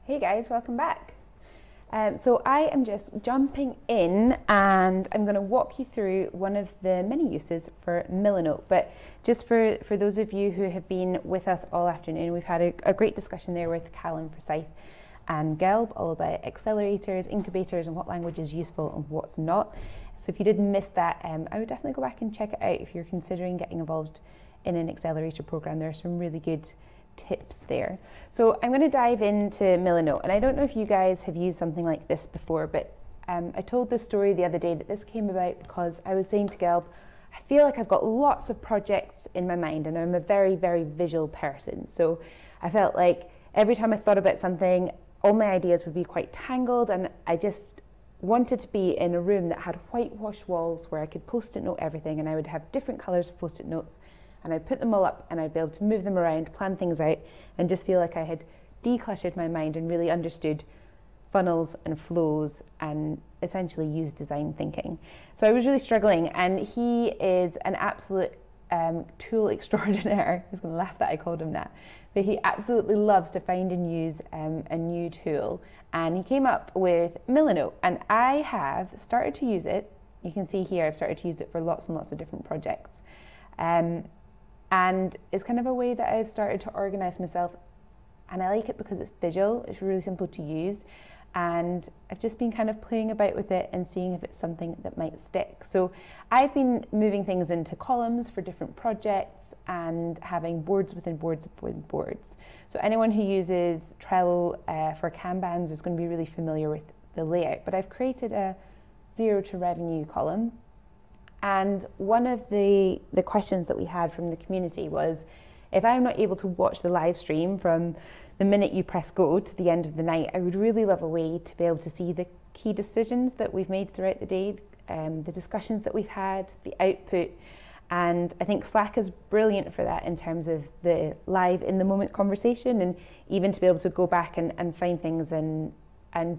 Hey guys, welcome back. So I am just jumping in and I'm going to walk you through one of the many uses for Milanote. But just for those of you who have been with us all afternoon, we've had a great discussion there with Callum, Forsyth and Gelb, all about accelerators, incubators and what language is useful and what's not. So if you did miss that, I would definitely go back and check it out if you're considering getting involved in an accelerator program. There are some really good tips there. So I'm going to dive into Milanote, and I don't know if you guys have used something like this before, but I told this story the other day that this came about because I was saying to Gelb, I feel like I've got lots of projects in my mind and I'm a very, very visual person. So I felt like every time I thought about something, all my ideas would be quite tangled, and I just wanted to be in a room that had whitewashed walls where I could post-it note everything, and I would have different colours of post-it notes, and I'd put them all up and I'd be able to move them around, plan things out, and just feel like I had decluttered my mind and really understood funnels and flows and essentially used design thinking. So I was really struggling, and he is an absolute tool extraordinaire. He's going to laugh that I called him that. But he absolutely loves to find and use a new tool. And he came up with Milanote, and I have started to use it. You can see here I've started to use it for lots and lots of different projects. And it's kind of a way that I've started to organise myself, and I like it because it's visual, it's really simple to use, and I've just been kind of playing about with it and seeing if it's something that might stick. So I've been moving things into columns for different projects and having boards within boards within boards. So anyone who uses Trello for Kanbans is going to be really familiar with the layout, but I've created a 0 to revenue column. And one of the questions that we had from the community was, if I'm not able to watch the live stream from the minute you press go to the end of the night, I would really love a way to be able to see the key decisions that we've made throughout the day, the discussions that we've had, the output. And I think Slack is brilliant for that in terms of the live in the moment conversation, and even to be able to go back and find things and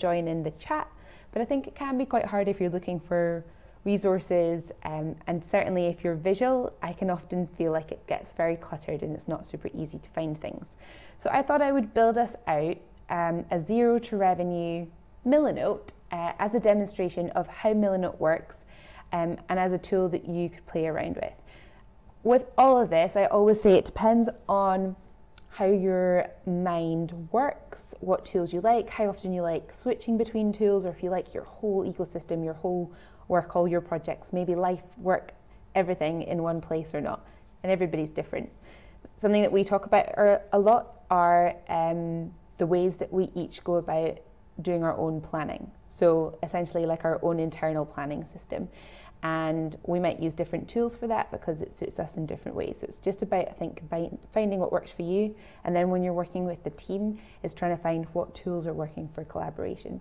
join in the chat. But I think it can be quite hard if you're looking for resources, and certainly if you're visual, I can often feel like it gets very cluttered and it's not super easy to find things. So I thought I would build us out a 0 to revenue Milanote as a demonstration of how Milanote works, and as a tool that you could play around with. With all of this, I always say it depends on how your mind works, what tools you like, how often you like switching between tools, or if you like your whole ecosystem, your whole work, all your projects, maybe life, work, everything in one place or not. And everybody's different. Something that we talk about a lot are the ways that we each go about doing our own planning. So essentially like our own internal planning system. And we might use different tools for that because it suits us in different ways. So it's just about, I think, finding what works for you. And then when you're working with the team, is trying to find what tools are working for collaboration.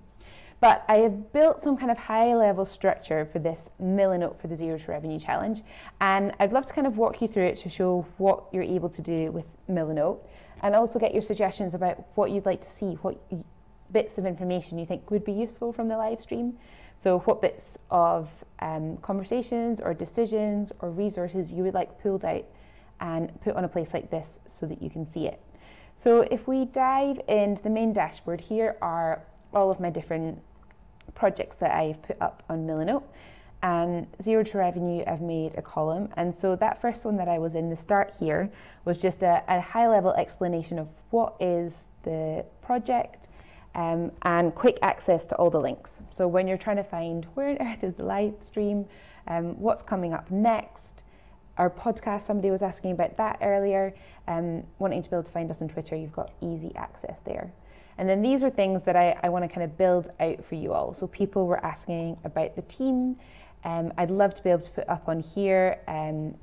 But I have built some kind of high-level structure for this Milanote for the 0 to revenue challenge, and I'd love to kind of walk you through it to show what you're able to do with Milanote, and also get your suggestions about what you'd like to see, what bits of information you think would be useful from the live stream. So what bits of conversations or decisions or resources you would like pulled out and put on a place like this so that you can see it. So if we dive into the main dashboard, here are all of my different projects that I've put up on Milanote, and 0 to revenue, I've made a column. And so that first one that I was in, the start here, was just a high level explanation of what is the project, and quick access to all the links. So when you're trying to find where on earth is the live stream, what's coming up next, our podcast, somebody was asking about that earlier, wanting to be able to find us on Twitter, you've got easy access there. And then these were things that I want to kind of build out for you all. So people were asking about the team. I'd love to be able to put up on here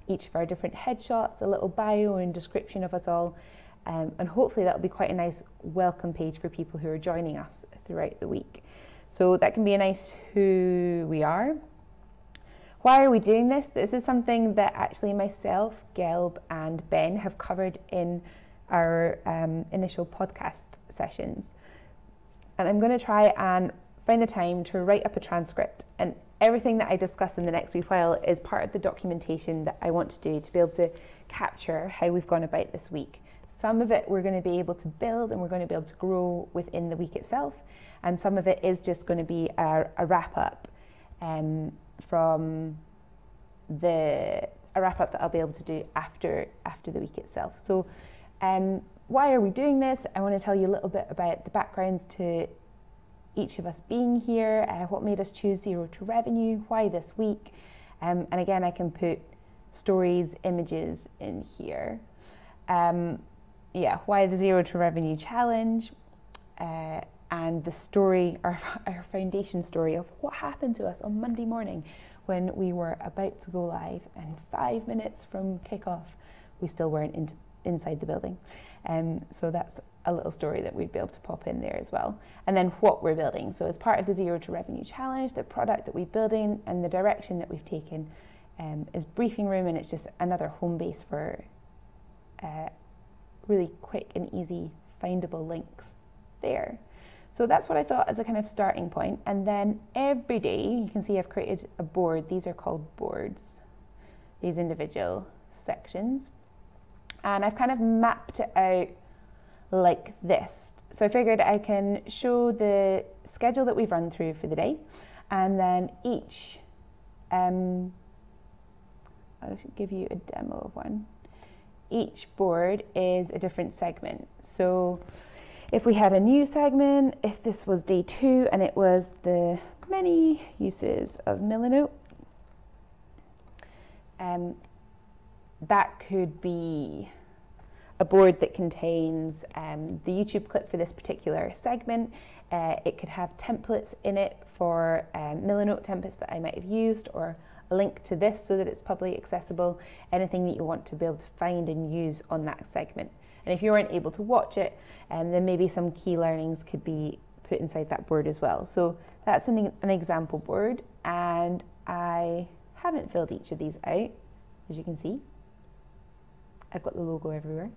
each of our different headshots, a little bio and description of us all. And hopefully that'll be quite a nice welcome page for people who are joining us throughout the week. So that can be a nice who we are. Why are we doing this? This is something that actually myself, Gelb and Ben have covered in our initial podcast sessions. And I'm going to try and find the time to write up a transcript, and everything that I discuss in the next wee while is part of the documentation that I want to do to be able to capture how we've gone about this week. Some of it we're going to be able to build and we're going to be able to grow within the week itself, and some of it is just going to be a wrap up that I'll be able to do after the week itself. So why are we doing this? I want to tell you a little bit about the backgrounds to each of us being here, what made us choose Zero to Revenue, why this week, and again I can put stories, images in here. Why the Zero to Revenue challenge, and the story, our foundation story of what happened to us on Monday morning when we were about to go live, and 5 minutes from kickoff we still weren't inside the building. So that's a little story that we'd be able to pop in there as well. And then what we're building. So as part of the Zero to Revenue challenge, the product that we're building and the direction that we've taken is Briefing Room, and it's just another home base for really quick and easy findable links there. So that's what I thought as a kind of starting point. And then every day, you can see I've created a board. These are called boards, these individual sections. And I've kind of mapped it out like this. So I figured I can show the schedule that we've run through for the day, and then each, I'll give you a demo of one. Each board is a different segment. So if we had a new segment, if this was day 2 and it was the many uses of Milanote, that could be a board that contains the YouTube clip for this particular segment. It could have templates in it for Milanote templates that I might have used, or a link to this so that it's publicly accessible, anything that you want to be able to find and use on that segment. And if you weren't able to watch it, then maybe some key learnings could be put inside that board as well. So that's an example board, and I haven't filled each of these out, as you can see. I've got the logo everywhere.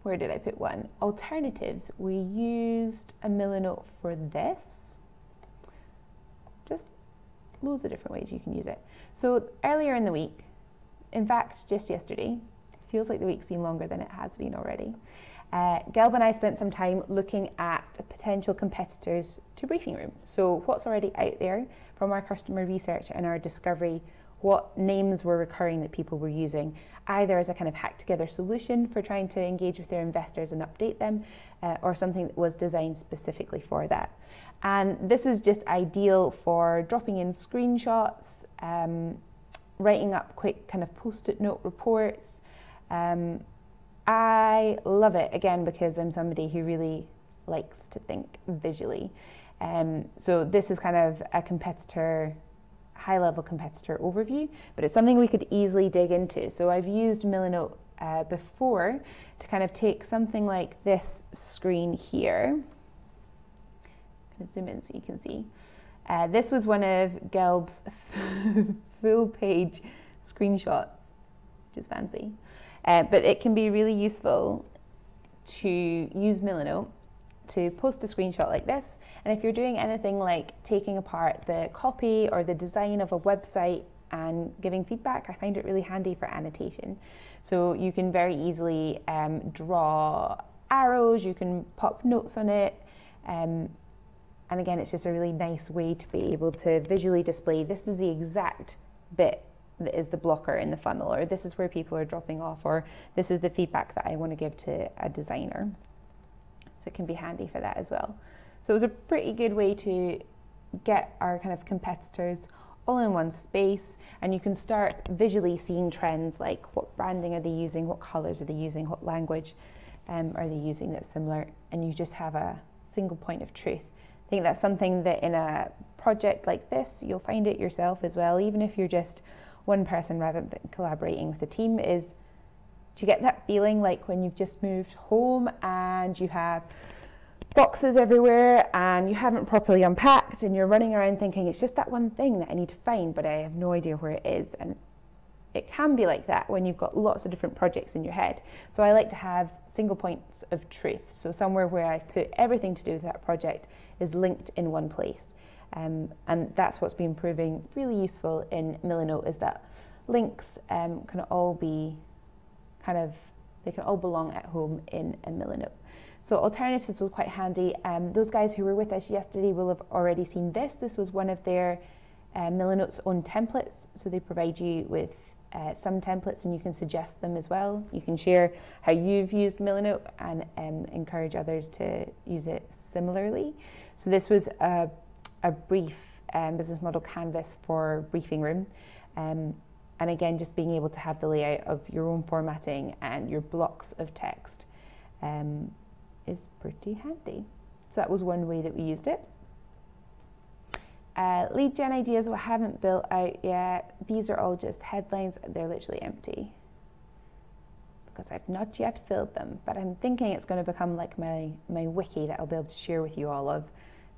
Where did I put one? Alternatives. We used a Milanote for this. Just loads of different ways you can use it. So earlier in the week, in fact, just yesterday, feels like the week's been longer than it has been already, Gelb and I spent some time looking at potential competitors to Briefing Room. So what's already out there from our customer research and our discovery, what names were recurring that people were using, either as a kind of hack together solution for trying to engage with their investors and update them, or something that was designed specifically for that. And this is just ideal for dropping in screenshots, writing up quick kind of post-it note reports. I love it, again, because I'm somebody who really likes to think visually. So this is kind of a competitor, high-level competitor overview, but it's something we could easily dig into. So I've used Milanote before to kind of take something like this screen here. I'm going to zoom in so you can see. This was one of Gelb's full-page screenshots, which is fancy. But it can be really useful to use Milanote to post a screenshot like this. And if you're doing anything like taking apart the copy or the design of a website and giving feedback, I find it really handy for annotation. So you can very easily draw arrows, you can pop notes on it. And again, it's just a really nice way to be able to visually display, this is the exact bit that is the blocker in the funnel, or this is where people are dropping off, or this is the feedback that I want to give to a designer. So it can be handy for that as well. So it was a pretty good way to get our kind of competitors all in one space, and you can start visually seeing trends like what branding are they using, what colors are they using, what language are they using that's similar, and you just have a single point of truth. I think that's something that in a project like this, you'll find it yourself as well, even if you're just one person rather than collaborating with a team, is do you get that feeling like when you've just moved home and you have boxes everywhere and you haven't properly unpacked and you're running around thinking it's just that one thing that I need to find, but I have no idea where it is. And it can be like that when you've got lots of different projects in your head. So I like to have single points of truth. So somewhere where I've put everything to do with that project is linked in one place. And that's what's been proving really useful in Milanote, is that links can all be kind of they can all belong at home in a Milanote. So alternatives were quite handy. Those guys who were with us yesterday will have already seen this. This was one of their Milanote's own templates. So they provide you with some templates and you can suggest them as well. You can share how you've used Milanote and encourage others to use it similarly. So this was a brief business model canvas for briefing room. And again, just being able to have the layout of your own formatting and your blocks of text is pretty handy. So that was one way that we used it. Lead gen ideas, what I haven't built out yet. These are all just headlines. They're literally empty because I've not yet filled them, but I'm thinking it's going to become like my wiki that I'll be able to share with you all of.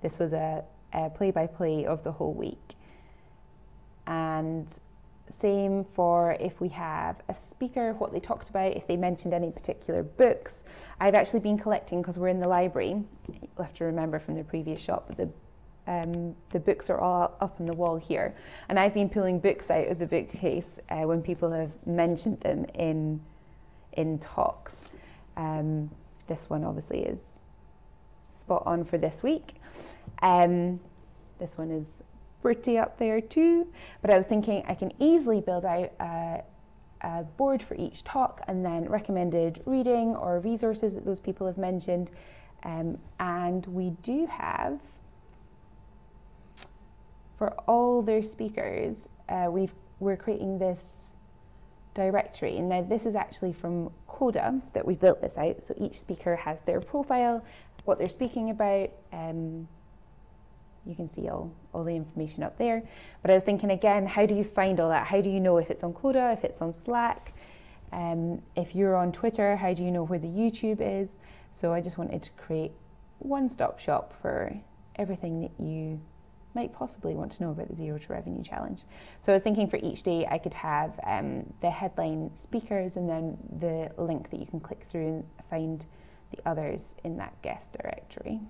This was a play-by-play of the whole week. And same for if we have a speaker, what they talked about, if they mentioned any particular books. I've actually been collecting, because we're in the library, you'll have to remember from the previous shop, the books are all up on the wall here. And I've been pulling books out of the bookcase when people have mentioned them in talks. This one obviously is spot on for this week. This one is pretty up there too, but I was thinking I can easily build out a board for each talk and then recommended reading or resources that those people have mentioned. And we do have, for all their speakers, we're creating this directory. And now this is actually from Coda that we built this out. So each speaker has their profile, what they're speaking about. You can see all the information up there. But I was thinking again, how do you find all that? How do you know if it's on Coda, if it's on Slack? If you're on Twitter, how do you know where the YouTube is? So I just wanted to create one-stop shop for everything that you might possibly want to know about the Zero to Revenue Challenge. So I was thinking for each day I could have the headline speakers and then the link that you can click through and find the others in that guest directory.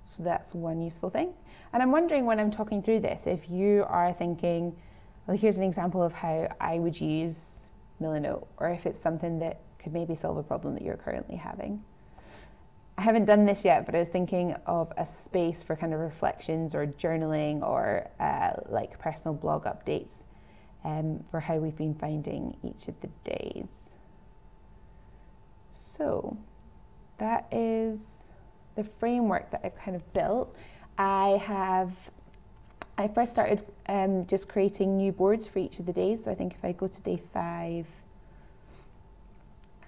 So that's one useful thing. And I'm wondering when I'm talking through this, if you are thinking, well, here's an example of how I would use Milanote, or if it's something that could maybe solve a problem that you're currently having. I haven't done this yet, but I was thinking of a space for kind of reflections or journaling or like personal blog updates for how we've been finding each of the days. So that is the framework that I've kind of built. I first started just creating new boards for each of the days. So I think if I go to day 5,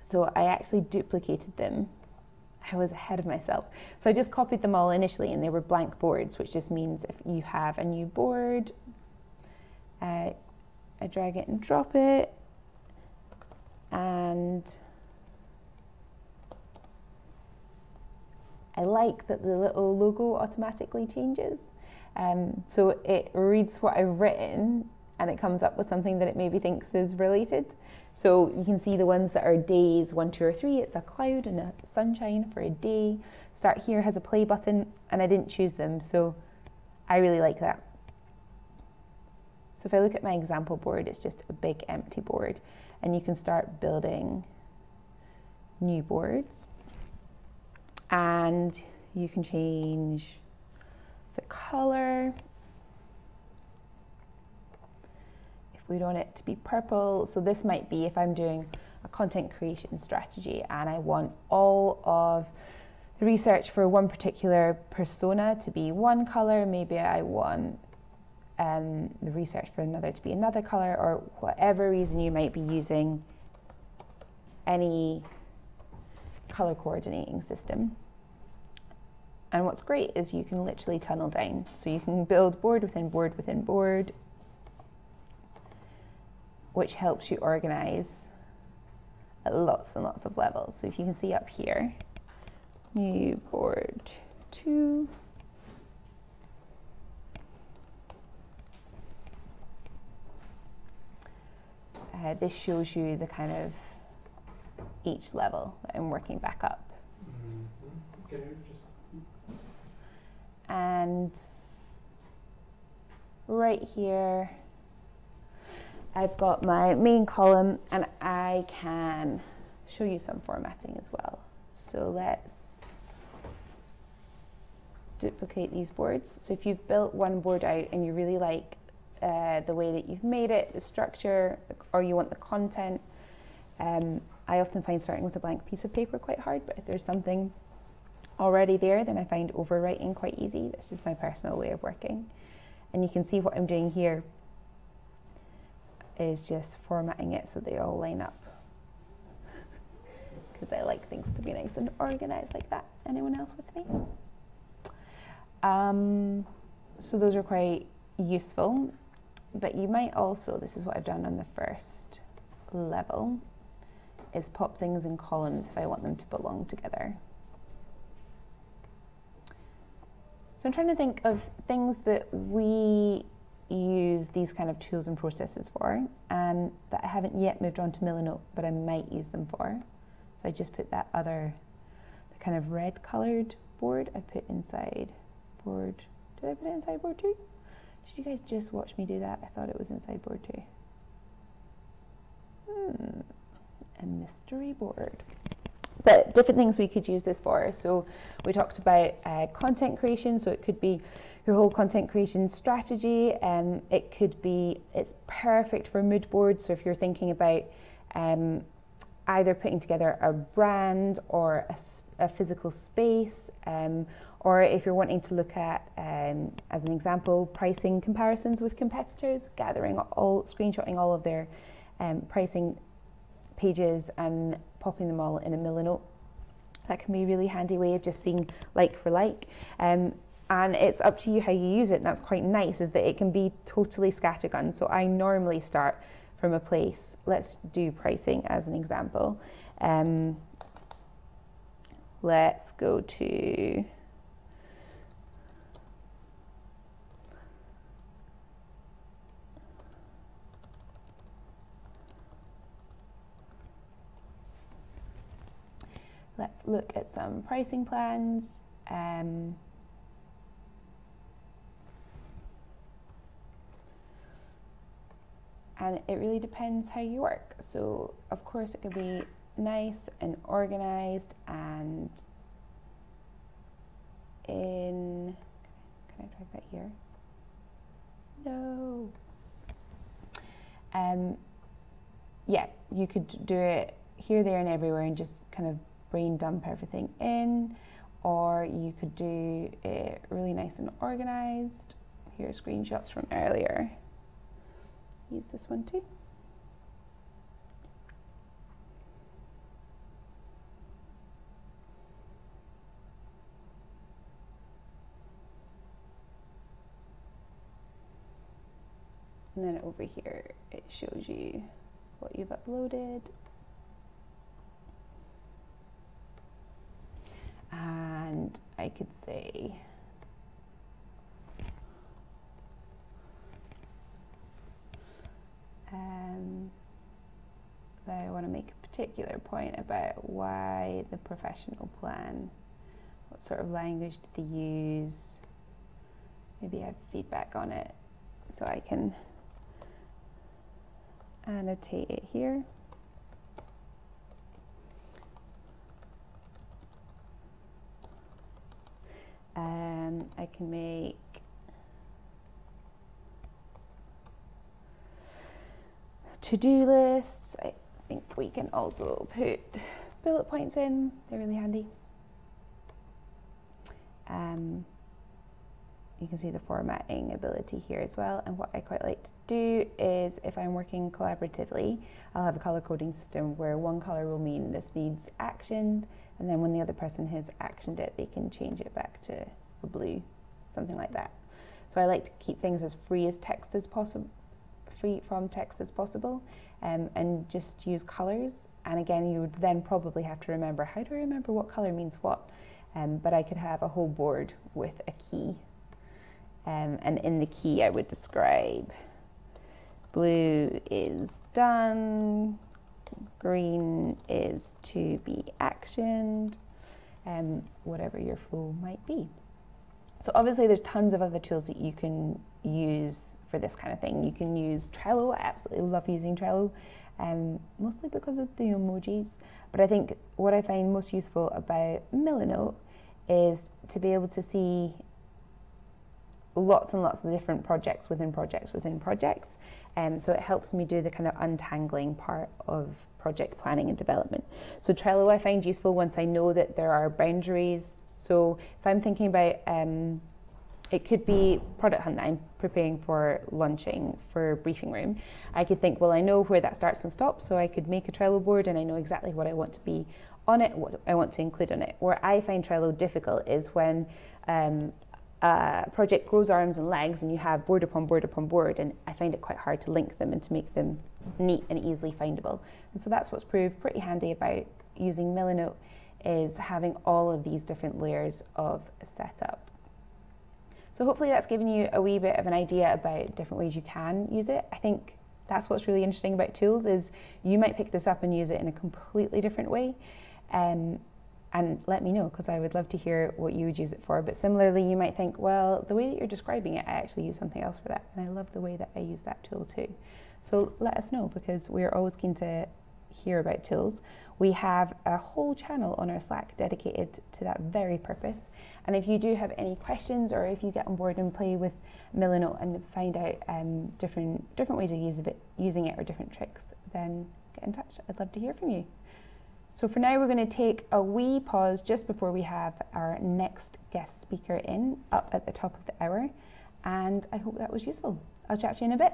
so I actually duplicated them. I was ahead of myself. So I just copied them all initially and they were blank boards, which just means if you have a new board, I drag it and drop it, and I like that the little logo automatically changes. So it reads what I've written and it comes up with something that it maybe thinks is related. So you can see the ones that are days 1, 2, or 3. It's a cloud and a sunshine for a day. Start here has a play button, and I didn't choose them, so I really like that. So if I look at my example board, it's just a big empty board, and you can start building new boards. And you can change the color. We want it to be purple. So this might be if I'm doing a content creation strategy and I want all of the research for one particular persona to be one color, maybe I want the research for another to be another color, or whatever reason you might be using any color coordinating system. And what's great is you can literally tunnel down. So you can build board within board within board, which helps you organize at lots and lots of levels. So if you can see up here, new board 2, this shows you the kind of each level that I'm working back up. Can you just... And right here, I've got my main column, and I can show you some formatting as well. So let's duplicate these boards. So if you've built one board out and you really like the way that you've made it, the structure, or you want the content, I often find starting with a blank piece of paper quite hard, but if there's something already there, then I find overwriting quite easy. That's just my personal way of working. And you can see what I'm doing here is just formatting it so they all line up, because I like things to be nice and organized like that. Anyone else with me? So those are quite useful, but you might also, this is what I've done on the first level, is pop things in columns if I want them to belong together. So I'm trying to think of things that we use these kind of tools and processes for, and that I haven't yet moved on to Milanote, but I might use them for. So I just put that other, the kind of red coloured board, I put inside board. Did I put it inside board 2? Should you guys just watch me do that? I thought it was inside board 2. A mystery board. But different things we could use this for. So we talked about content creation, so it could be your whole content creation strategy. It could be, it's perfect for mood boards. So if you're thinking about either putting together a brand or a physical space, or if you're wanting to look at, as an example, pricing comparisons with competitors, screenshotting all of their pricing pages and popping them all in a Milanote. That can be a really handy way of just seeing like for like. And it's up to you how you use it, and that's quite nice, is that it can be totally scattergun. So I normally start from a place. Let's do pricing as an example. Let's go to let's look at some pricing plans. And it really depends how you work. So of course it can be nice and organized, and can I drag that here? No. Yeah, you could do it here, there, and everywhere, and just kind of brain dump everything in, or you could do it really nice and organized. Here are screenshots from earlier. Use this one too. And then over here, it shows you what you've uploaded. And I could say, that I want to make a particular point about why the professional plan, what sort of language did they use, maybe I have feedback on it, so I can annotate it here. I can make to-do lists. I think we can also put bullet points in. They're really handy. You can see the formatting ability here as well. And what I quite like to do is, if I'm working collaboratively, I'll have a color coding system where one color will mean this needs actioned, and then when the other person has actioned it, they can change it back to a blue, something like that. So I like to keep things as free from text as possible, and just use colors. And again, you would then probably have to remember, how do I remember what color means what? But I could have a whole board with a key. And in the key, I would describe blue is done, green is to be actioned, whatever your flow might be. So obviously there's tons of other tools that you can use for this kind of thing. You can use Trello. I absolutely love using Trello, mostly because of the emojis. But I think what I find most useful about Milanote is to be able to see lots and lots of different projects within projects within projects. So it helps me do the kind of untangling part of project planning and development. So Trello I find useful once I know that there are boundaries. So if I'm thinking about, it could be product hunt that I'm preparing for launching for briefing room. I could think, well, I know where that starts and stops, so I could make a Trello board and I know exactly what I want to be on it, what I want to include on it. Where I find Trello difficult is when a project grows arms and legs and you have board upon board upon board, and I find it quite hard to link them and to make them neat and easily findable. And so that's what's proved pretty handy about using Milanote, is having all of these different layers of setup. So hopefully that's given you a wee bit of an idea about different ways you can use it. I think that's what's really interesting about tools, is you might pick this up and use it in a completely different way. And let me know, because I would love to hear what you would use it for. But similarly, you might think, well, the way that you're describing it, I actually use something else for that. And I love the way that I use that tool too. So let us know, because we're always keen to hear about tools. We have a whole channel on our Slack dedicated to that very purpose. And if you do have any questions, or if you get on board and play with Milanote and find out different ways of using it or different tricks, then get in touch. I'd love to hear from you. So for now, we're going to take a wee pause just before we have our next guest speaker in, up at the top of the hour. And I hope that was useful. I'll chat to you in a bit.